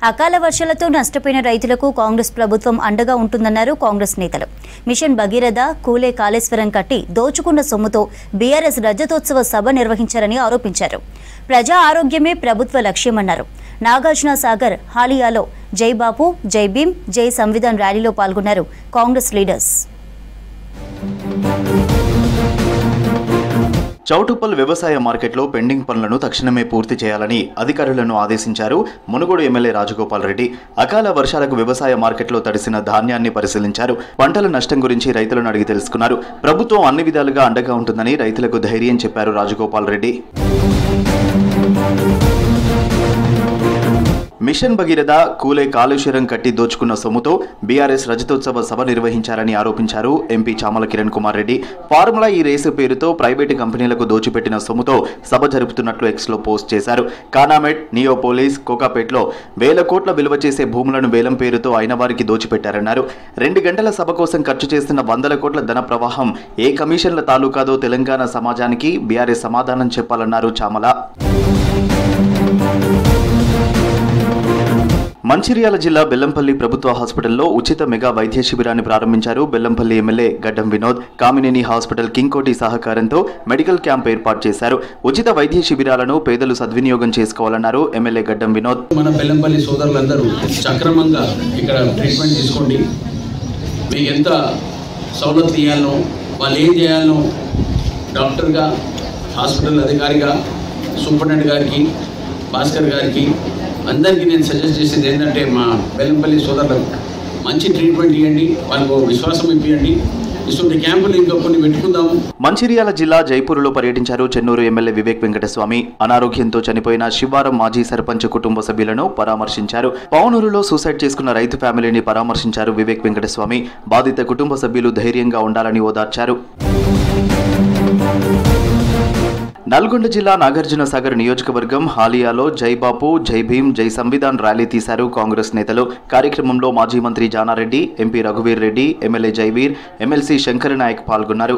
అకాల వర్షాలతో నష్టపోయిన రైతులకు కాంగ్రెస్ ప్రభుత్వం అండగా ఉంటుందన్నారు కాంగ్రెస్ నేతలు. మిషన్ భగీరథ, కూలే కాళేశ్వరం కట్టి దోచుకున్న సొమ్ముతో బీఆర్ఎస్ రజతోత్సవ సభ నిర్వహించారని ఆరోపించారు. ప్రజా ఆరోగ్యమే ప్రభుత్వ లక్ష్యమన్నారు. నాగార్జున సాగర్, హాలియాలో జై బాపు, జై భీమ్, జై సంవిధాన్ ర్యాలీలో పాల్గొన్నారు కాంగ్రెస్ లీడర్స్. చౌటుప్పల్ వ్యవసాయ మార్కెట్లో పెండింగ్ పనులను తక్షణమే పూర్తి చేయాలని అధికారులను ఆదేశించారు మునుగోడు ఎమ్మెల్యే రాజగోపాల్ రెడ్డి. అకాల వర్షాలకు వ్యవసాయ మార్కెట్లో తడిసిన ధాన్యాన్ని పరిశీలించారు. పంటల నష్టం గురించి రైతులను అడిగి తెలుసుకున్నారు. ప్రభుత్వం అన్ని విధాలుగా అండగా ఉంటుందని రైతులకు ధైర్యం చెప్పారు రాజగోపాల్ రెడ్డి. మిషన్ భగీరథ, కూలే కాళేశ్వరం కట్టి దోచుకున్న సొమ్ముతో బీఆర్ఎస్ రజతోత్సవ సభ నిర్వహించారని ఆరోపించారు ఎంపీ చామల కిరణ్ కుమార్ రెడ్డి. ఫార్ములా ఈ రేసు పేరుతో ప్రైవేటు కంపెనీలకు దోచిపెట్టిన సొమ్ముతో సభ జరుపుతున్నట్లు ఎక్స్లో పోస్ట్ చేశారు. కానామెట్, నియోపోలిస్, కోకాపేట్లో 1000 కోట్ల విలువ చేసే భూములను వేలం పేరుతో అయిన వారికి దోచిపెట్టారన్నారు. 2 గంటల సభ కోసం ఖర్చు చేస్తున్న 100 కోట్ల ధన ప్రవాహం ఏ కమిషన్ల తాలూకాదో తెలంగాణ సమాజానికి బీఆర్ఎస్ సమాధానం చెప్పాలన్నారు చామల. మంచిర్యాల జిల్లా బెల్లంపల్లి ప్రభుత్వ హాస్పిటల్లో ఉచిత మెగా వైద్య శిబిరాన్ని ప్రారంభించారు. బెల్లంపల్లి ఎమ్మెల్యే గడ్డం వినోద్. కామినేని హాస్పిటల్, కింగ్ కోటి సహకారంతో మెడికల్ క్యాంప్ ఏర్పాటు చేశారు. ఉచిత వైద్య శిబిరాలను పేదలు సద్వినియోగం చేసుకోవాలన్నారు ఎమ్మెల్యే గడ్డం వినోద్. మన బెల్లంపల్లి సోదరులందరూ సక్రమంగా ఇక్కడ ట్రీట్మెంట్ తీసుకోండి. మీకు ఎంత సౌలభ్యం ఇవ్వాలనో, వాళ్ళు ఏం చేయాలనో డాక్టర్గా, హాస్పిటల్ అధికారిగా, సూపరింటెండెంట్ గారికి, భాస్కర్ గారికి అందరికీ నేను సజెస్ట్ చేసేది ఏంటంటే మా బెల్లంపల్లి సోదరులకు మంచి ట్రీట్మెంట్ ఇవ్వండి, వాళ్ళకు విశ్వాసం ఇప్పియండి. ఇటువంటి క్యాంపులు ఇంకా కొన్ని పెట్టుకుందాము. మంచిర్యాల జిల్లా జైపూర్లో పర్యటించారు చెన్నూరు ఎమ్మెల్యే వివేక్ వెంకటస్వామి. అనారోగ్యంతో చనిపోయిన శివారం మాజీ సర్పంచ్ కుటుంబ సభ్యులను పరామర్శించారు. పౌనూరులో సూసైడ్ చేసుకున్న రైతు ఫ్యామిలీని పరామర్శించారు వివేక్ వెంకటస్వామి. బాధిత కుటుంబ సభ్యులు ధైర్యంగా ఉండాలని ఓదార్చారు. నల్గొండ జిల్లా నాగార్జున సాగర్ నియోజకవర్గం హాలియాలో జై బాపు, జై భీమ్, జై సంవిధాన్ ర్యాలీ తీశారు కాంగ్రెస్ నేతలు. కార్యక్రమంలో మాజీ మంత్రి జానారెడ్డి, ఎంపీ రఘువీర్ రెడ్డి, ఎమ్మెల్యే జైవీర్, ఎమ్మెల్సీ శంకర్ నాయక్ పాల్గొన్నారు.